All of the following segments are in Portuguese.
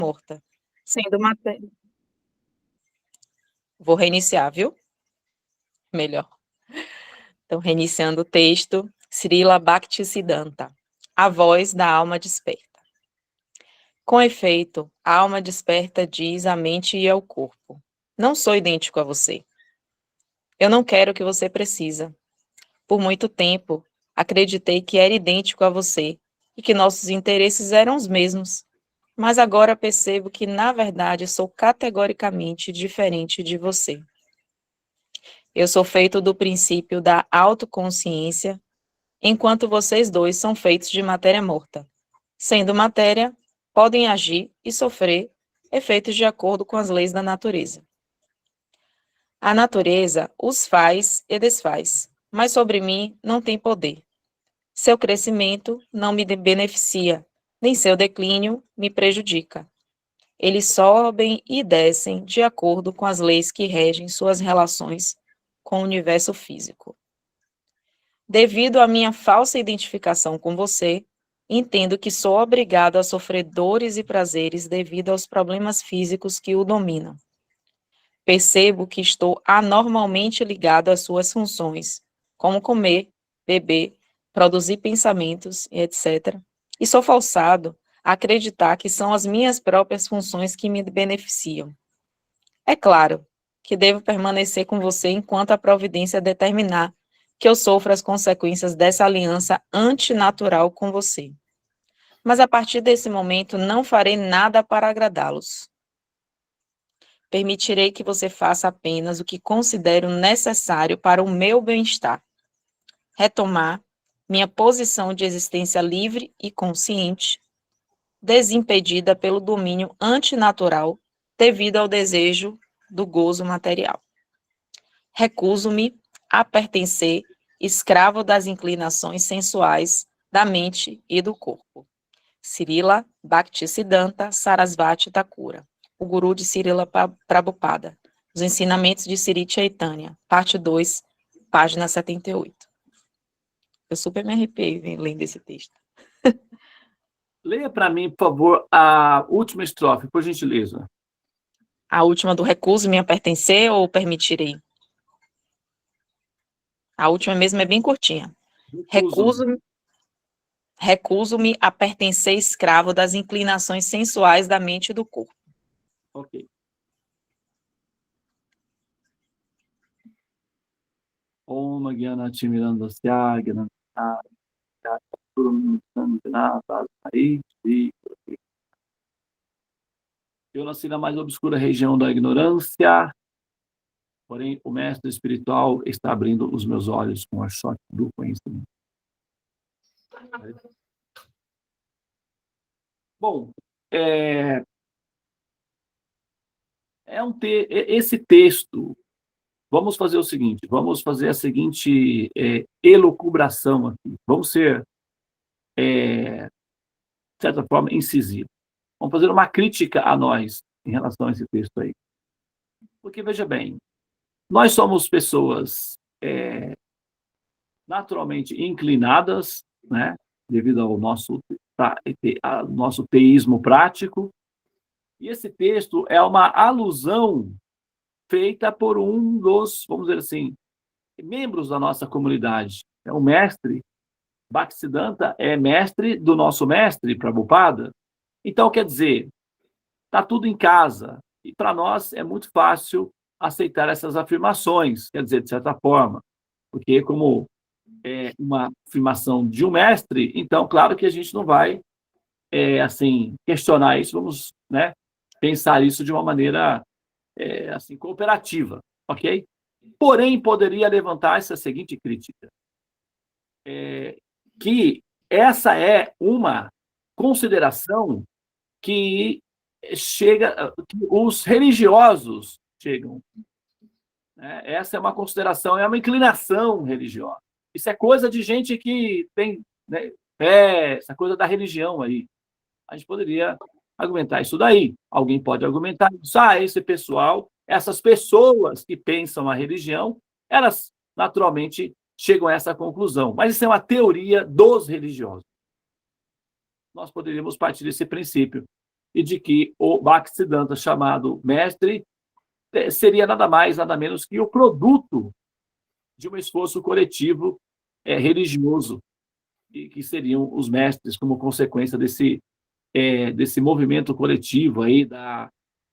morta, sendo matéria. Vou reiniciar, viu? Melhor. Então, reiniciando o texto, Srila Bhaktisiddhanta, a voz da alma desperta. Com efeito, a alma desperta diz à mente e ao corpo: não sou idêntico a você. Eu não quero o que você precisa. Por muito tempo, acreditei que era idêntico a você e que nossos interesses eram os mesmos. Mas agora percebo que, na verdade, sou categoricamente diferente de você. Eu sou feito do princípio da autoconsciência, enquanto vocês dois são feitos de matéria morta. Sendo matéria, podem agir e sofrer efeitos de acordo com as leis da natureza. A natureza os faz e desfaz, mas sobre mim não tem poder. Seu crescimento não me beneficia, nem seu declínio me prejudica. Eles sobem e descem de acordo com as leis que regem suas relações com o universo físico. Devido à minha falsa identificação com você, entendo que sou obrigado a sofrer dores e prazeres devido aos problemas físicos que o dominam. Percebo que estou anormalmente ligado às suas funções, como comer, beber, produzir pensamentos, etc. E sou forçado a acreditar que são as minhas próprias funções que me beneficiam. É claro que devo permanecer com você enquanto a providência determinar que eu sofra as consequências dessa aliança antinatural com você. Mas a partir desse momento não farei nada para agradá-los. Permitirei que você faça apenas o que considero necessário para o meu bem-estar. Retomar minha posição de existência livre e consciente, desimpedida pelo domínio antinatural devido ao desejo do gozo material. Recuso-me a pertencer, escravo das inclinações sensuais da mente e do corpo. Srila Bhaktisiddhanta Sarasvati Thakura, o guru de Srila Prabhupada. Os ensinamentos de Sri Chaitanya, parte 2, página 78. Eu super me arrepiei lendo esse texto. Leia para mim, por favor, a última estrofe, por gentileza. A última do recuso-me a pertencer ou permitirei? A última mesmo é bem curtinha. Recuso-me a pertencer escravo das inclinações sensuais da mente e do corpo. Ok. Om Gyana Timirandasya Gyana Eu nasci na mais obscura região da ignorância, porém o mestre espiritual está abrindo os meus olhos com a choque do conhecimento. Bom, esse texto, vamos fazer o seguinte, vamos fazer a seguinte elucubração aqui. Vamos ser, de certa forma, incisivos. Vamos fazer uma crítica a nós em relação a esse texto aí. Porque, veja bem, nós somos pessoas naturalmente inclinadas, né, devido ao nosso teísmo prático, e esse texto é uma alusão feita por um dos, vamos dizer assim, membros da nossa comunidade. É o mestre, Bhaktisiddhanta é mestre do nosso mestre, Prabhupada. Então, quer dizer, está tudo em casa, e para nós é muito fácil aceitar essas afirmações, quer dizer, de certa forma, porque como é uma afirmação de um mestre, então, claro que a gente não vai, assim, questionar isso, vamos, né, pensar isso de uma maneira, assim, cooperativa, ok? Porém, poderia levantar essa seguinte crítica, que essa é uma consideração que que os religiosos chegam. Né? Essa é uma consideração, é uma inclinação religiosa. Isso é coisa de gente que tem, né, essa coisa da religião aí. A gente poderia argumentar isso daí. Alguém pode argumentar isso. Esse pessoal, essas pessoas que pensam a religião, elas naturalmente chegam a essa conclusão. Mas isso é uma teoria dos religiosos. Nós poderíamos partir desse princípio. e de que o Bhaktisiddhanta, chamado mestre, seria nada mais, nada menos que o produto de um esforço coletivo religioso, e que seriam os mestres como consequência desse movimento coletivo aí da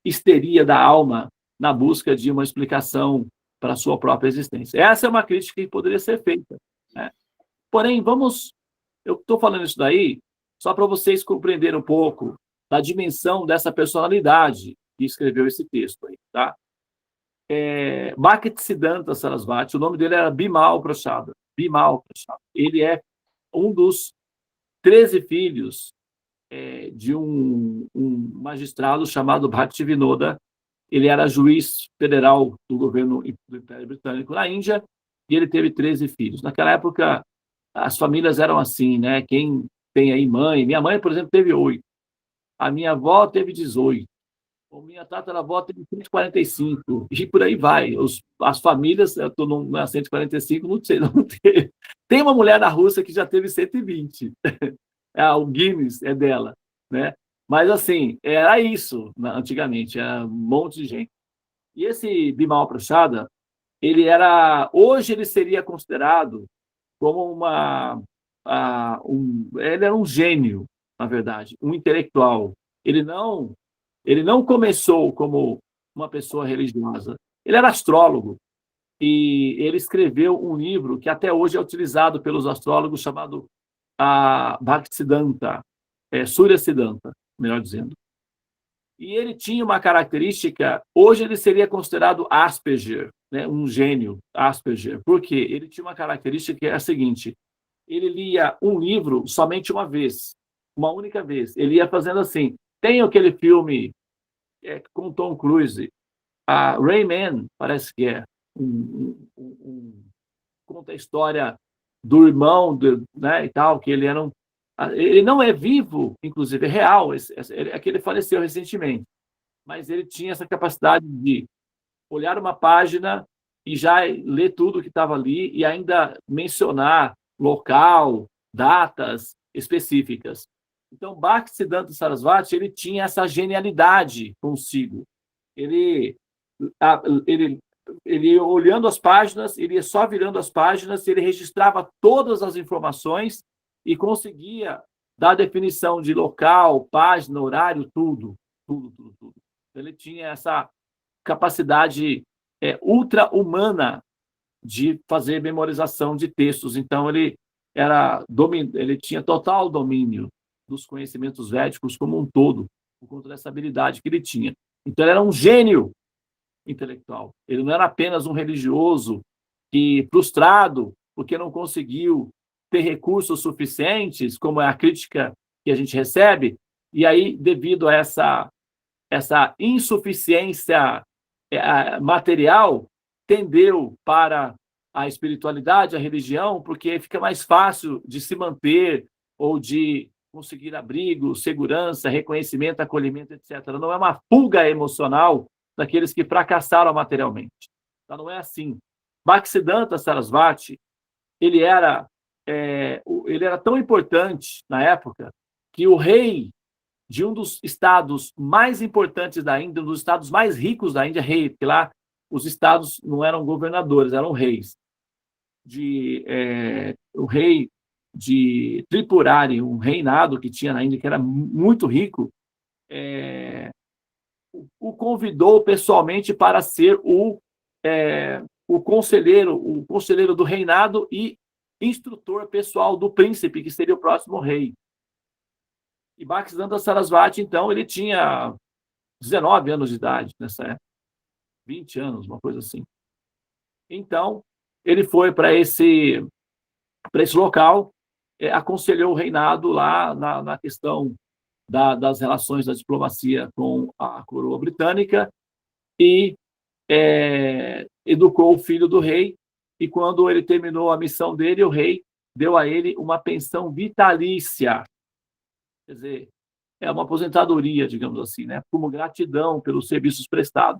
histeria da alma na busca de uma explicação para a sua própria existência. Essa é uma crítica que poderia ser feita, né? Porém, eu estou falando isso daí só para vocês compreenderem um pouco da dimensão dessa personalidade que escreveu esse texto aí, tá? Bhaktisiddhanta Sarasvati, o nome dele era Bimal Prachada. Bimal Prachada. Ele é um dos 13 filhos de um magistrado chamado Bhaktivinoda. Ele era juiz federal do governo do Império Britânico na Índia, e ele teve 13 filhos. Naquela época, as famílias eram assim, né? Quem tem aí mãe, minha mãe, por exemplo, teve 8. A minha avó teve 18. A minha tataravó teve 145, e por aí vai. As famílias, eu estou na 145, não sei, não teve. Tem uma mulher na Rússia que já teve 120. O Guinness é dela, né? Mas, assim, era isso antigamente, era um monte de gente. E esse Bimal Prachada, hoje ele seria considerado como ele era um gênio, na verdade, um intelectual. Ele não começou como uma pessoa religiosa. Ele era astrólogo, e ele escreveu um livro que até hoje é utilizado pelos astrólogos, chamado Bhaktisiddhanta, Surya Siddhanta, melhor dizendo. E ele tinha uma característica, hoje ele seria considerado Asperger, né, um gênio Asperger. Por quê? Ele tinha uma característica que é a seguinte: ele lia um livro somente uma vez, uma única vez. Ele ia fazendo assim. Tem aquele filme com Tom Cruise, Rayman, parece que é, conta a história do irmão, né, e tal, que ele não é vivo, inclusive, é real, que ele faleceu recentemente, mas ele tinha essa capacidade de olhar uma página e já ler tudo que estava ali e ainda mencionar local, datas específicas. Então, Bhaktisiddhanta Sarasvati, ele tinha essa genialidade consigo. Ele olhando as páginas, ele ia só virando as páginas, ele registrava todas as informações e conseguia dar a definição de local, página, horário, tudo. Ele tinha essa capacidade ultra-humana de fazer memorização de textos. Então, ele tinha total domínio dos conhecimentos védicos como um todo, por conta dessa habilidade que ele tinha. Então, ele era um gênio intelectual. Ele não era apenas um religioso que, frustrado porque não conseguiu ter recursos suficientes, como é a crítica que a gente recebe, e aí, devido a essa insuficiência material, tendeu para a espiritualidade, a religião, porque fica mais fácil de se manter ou de conseguir abrigo, segurança, reconhecimento, acolhimento, etc. Não é uma fuga emocional daqueles que fracassaram materialmente. Então, não é assim. Bhaktisiddhanta Sarasvati, ele era tão importante na época que o rei de um dos estados mais importantes da Índia, um dos estados mais ricos da Índia, rei, porque lá os estados não eram governadores, eram reis. O rei de Tripurari, um reinado que tinha na Índia, que era muito rico, o convidou pessoalmente para ser o conselheiro do reinado e instrutor pessoal do príncipe, que seria o próximo rei. E Bhaktisiddhanta Sarasvati, então, ele tinha 19 anos de idade nessa época, 20 anos, uma coisa assim. Então, ele foi para esse local, aconselhou o reinado lá na questão das relações da diplomacia com a coroa britânica e educou o filho do rei, e quando ele terminou a missão dele, o rei deu a ele uma pensão vitalícia. Quer dizer, é uma aposentadoria, digamos assim, né? Como gratidão pelos serviços prestados.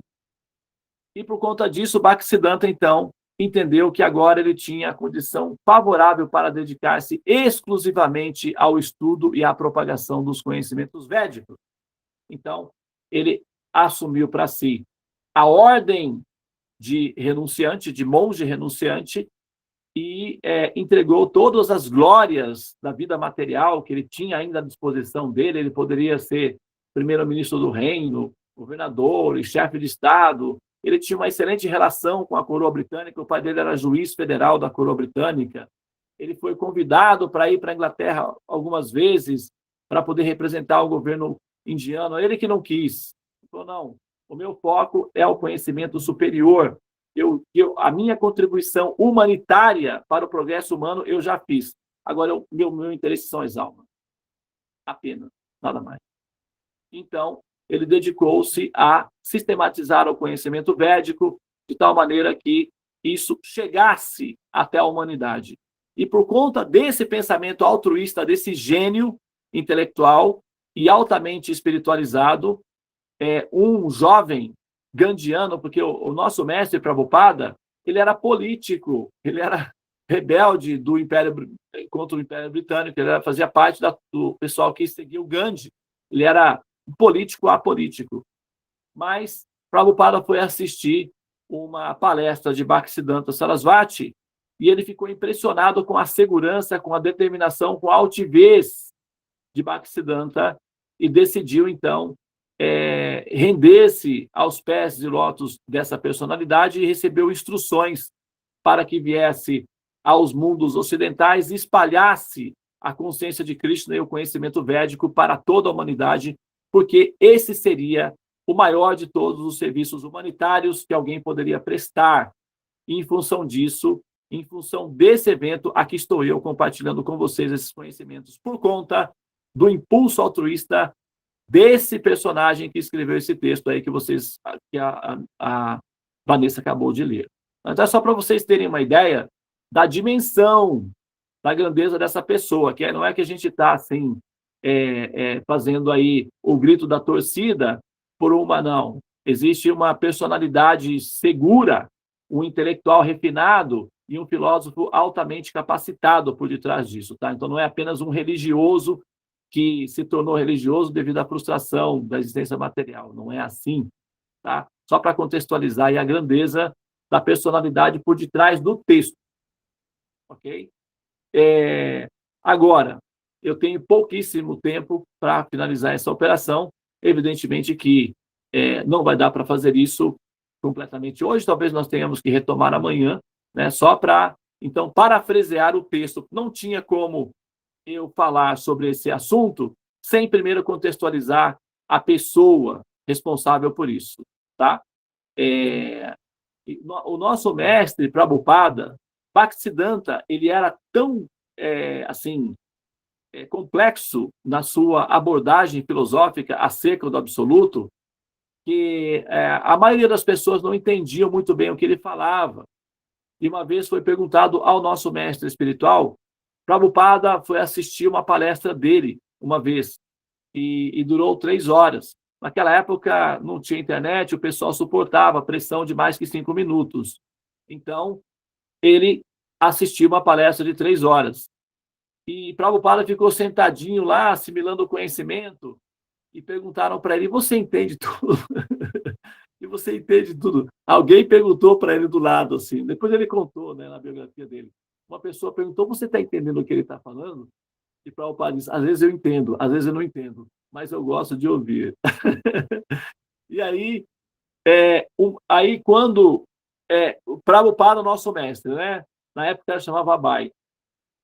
E por conta disso, Bhaktisiddhanta, então, entendeu que agora ele tinha a condição favorável para dedicar-se exclusivamente ao estudo e à propagação dos conhecimentos védicos. Então, ele assumiu para si a ordem de renunciante, de monge renunciante, e entregou todas as glórias da vida material que ele tinha ainda à disposição dele. Ele poderia ser primeiro-ministro do reino, governador e chefe de Estado. Ele tinha uma excelente relação com a coroa britânica, o pai dele era juiz federal da coroa britânica. Ele foi convidado para ir para a Inglaterra algumas vezes para poder representar o governo indiano. Ele que não quis. Ele falou, não, o meu foco é o conhecimento superior. A minha contribuição humanitária para o progresso humano eu já fiz. Agora, meu interesse são as almas. Apenas, nada mais. Então, ele dedicou-se a sistematizar o conhecimento védico de tal maneira que isso chegasse até a humanidade. E por conta desse pensamento altruísta, desse gênio intelectual e altamente espiritualizado, um jovem gandiano, porque o nosso mestre Prabhupada, ele era político, ele era rebelde do Império, contra o Império Britânico, ele fazia parte do pessoal que seguia o Gandhi, ele era político apolítico. Mas Prabhupada foi assistir uma palestra de Bhaktisiddhanta Sarasvati e ele ficou impressionado com a segurança, com a determinação, com a altivez de Bhaktisiddhanta e decidiu, então, render-se aos pés de lótus dessa personalidade e recebeu instruções para que viesse aos mundos ocidentais e espalhasse a consciência de Krishna e o conhecimento védico para toda a humanidade, porque esse seria o maior de todos os serviços humanitários que alguém poderia prestar. E, em função disso, em função desse evento, aqui estou eu compartilhando com vocês esses conhecimentos por conta do impulso altruísta desse personagem que escreveu esse texto aí que a Vanessa acabou de ler. Então, é só para vocês terem uma ideia da dimensão, da grandeza dessa pessoa, que não é que a gente está assim, fazendo aí o grito da torcida por uma, não. Existe uma personalidade segura, um intelectual refinado e um filósofo altamente capacitado por detrás disso, tá? Então, não é apenas um religioso que se tornou religioso devido à frustração da existência material. Não é assim, tá? Só para contextualizar aí a grandeza da personalidade por detrás do texto, ok? Agora, eu tenho pouquíssimo tempo para finalizar essa operação. Evidentemente que não vai dar para fazer isso completamente hoje, talvez nós tenhamos que retomar amanhã, né? Só para, então, parafrasear o texto. Não tinha como eu falar sobre esse assunto sem primeiro contextualizar a pessoa responsável por isso, tá? O nosso mestre Prabhupada, Bhaktisiddhanta, ele era tão complexo na sua abordagem filosófica acerca do absoluto que a maioria das pessoas não entendiam muito bem o que ele falava. E uma vez foi perguntado ao nosso mestre espiritual, Prabhupada foi assistir uma palestra dele uma vez e durou 3 horas. Naquela época não tinha internet, o pessoal suportava pressão de mais que 5 minutos. Então, ele assistiu uma palestra de 3 horas. E Prabhupada ficou sentadinho lá, assimilando o conhecimento, e perguntaram para ele, você entende tudo? E você entende tudo? Alguém perguntou para ele do lado, assim, depois ele contou, né, na biografia dele. Uma pessoa perguntou, você está entendendo o que ele está falando? E Prabhupada disse, às vezes eu entendo, às vezes eu não entendo, mas eu gosto de ouvir. E aí, quando o Prabhupada, nosso mestre, né? Na época ele chamava Abai.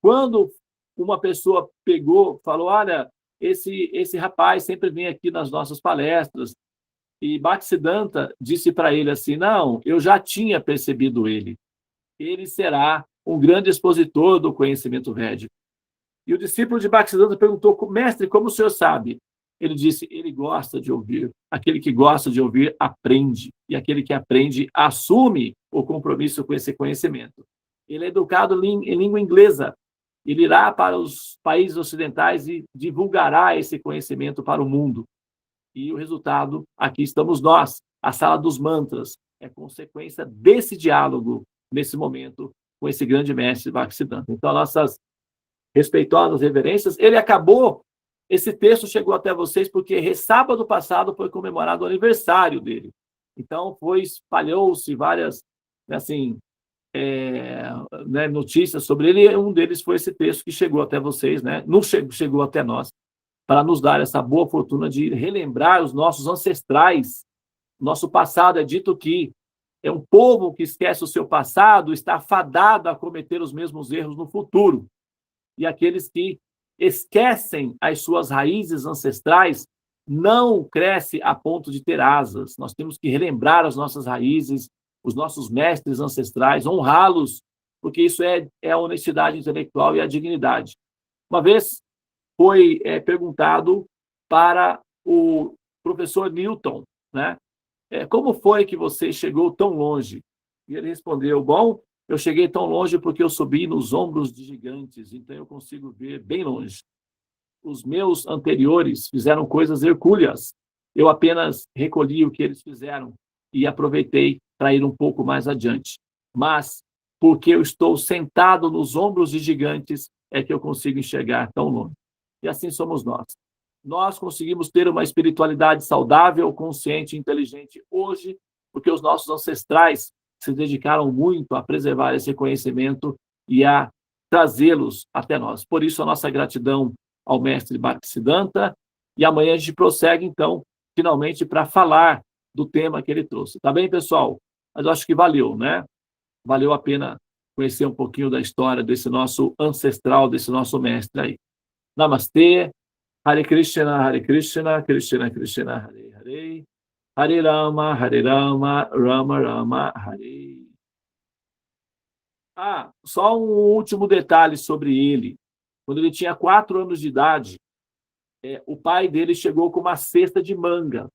Quando uma pessoa pegou, falou, olha, esse rapaz sempre vem aqui nas nossas palestras, e Bhaktisiddhanta disse para ele assim, não, eu já tinha percebido ele. Ele será um grande expositor do conhecimento védico. E o discípulo de Bhaktisiddhanta perguntou, mestre, como o senhor sabe? Ele disse, ele gosta de ouvir. Aquele que gosta de ouvir, aprende. E aquele que aprende, assume o compromisso com esse conhecimento. Ele é educado em língua inglesa. Ele irá para os países ocidentais e divulgará esse conhecimento para o mundo. E o resultado, aqui estamos nós. A sala dos mantras é consequência desse diálogo, nesse momento, com esse grande mestre Bhaktisiddhanta. Então, nossas respeitosas reverências, ele acabou Esse texto chegou até vocês porque sábado passado foi comemorado o aniversário dele. Então, espalhou-se várias, assim, notícias sobre ele, e um deles foi esse texto que chegou até vocês, né? Não chegou até nós, para nos dar essa boa fortuna de relembrar os nossos ancestrais. Nosso passado é dito que é um povo que esquece o seu passado, está fadado a cometer os mesmos erros no futuro. E aqueles que esquecem as suas raízes ancestrais não crescem a ponto de ter asas. Nós temos que relembrar as nossas raízes, os nossos mestres ancestrais, honrá-los, porque isso é a honestidade intelectual e a dignidade. Uma vez foi perguntado para o professor Newton, né? Como foi que você chegou tão longe? E ele respondeu, bom, eu cheguei tão longe porque eu subi nos ombros de gigantes, então eu consigo ver bem longe. Os meus anteriores fizeram coisas hercúleas. Eu apenas recolhi o que eles fizeram e aproveitei para ir um pouco mais adiante. Mas, porque eu estou sentado nos ombros de gigantes, é que eu consigo enxergar tão longe. E assim somos nós. Nós conseguimos ter uma espiritualidade saudável, consciente e inteligente hoje, porque os nossos ancestrais se dedicaram muito a preservar esse conhecimento e a trazê-los até nós. Por isso, a nossa gratidão ao mestre Bhaktisiddhanta, e amanhã a gente prossegue, então, finalmente, para falar do tema que ele trouxe. Tá bem, pessoal? Mas eu acho que valeu, né? Valeu a pena conhecer um pouquinho da história desse nosso ancestral, desse nosso mestre aí. Namastê, Hare Krishna, Krishna Krishna, Hare Hare, Hare Rama, Rama Rama, Hare. Só um último detalhe sobre ele. Quando ele tinha 4 anos de idade, o pai dele chegou com uma cesta de manga.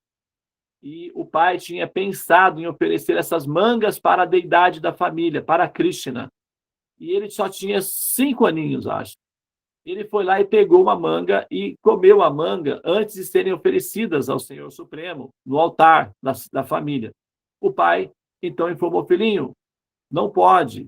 E o pai tinha pensado em oferecer essas mangas para a deidade da família, para Krishna. E ele só tinha 5 aninhos, acho. Ele foi lá e pegou uma manga e comeu a manga antes de serem oferecidas ao Senhor Supremo, no altar da família. O pai, então, informou, filhinho, não pode.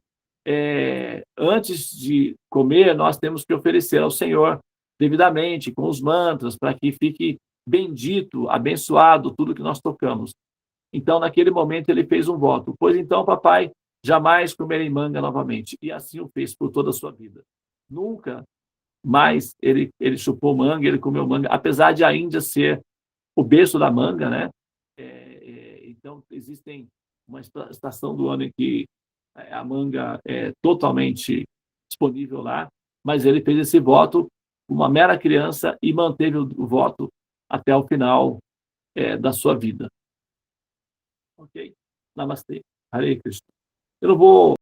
Antes de comer, nós temos que oferecer ao Senhor devidamente, com os mantras, para que fique bendito, abençoado tudo que nós tocamos. Então, naquele momento, ele fez um voto. Pois então, papai, jamais comerei manga novamente. E assim o fez por toda a sua vida. Nunca mais ele chupou manga, ele comeu manga, apesar de a Índia ser o berço da manga, né? Então, existem uma estação do ano em que a manga é totalmente disponível lá, mas ele fez esse voto, uma mera criança, e manteve o voto até o final da sua vida. Ok? Namastê. Hare Krishna. Eu não vou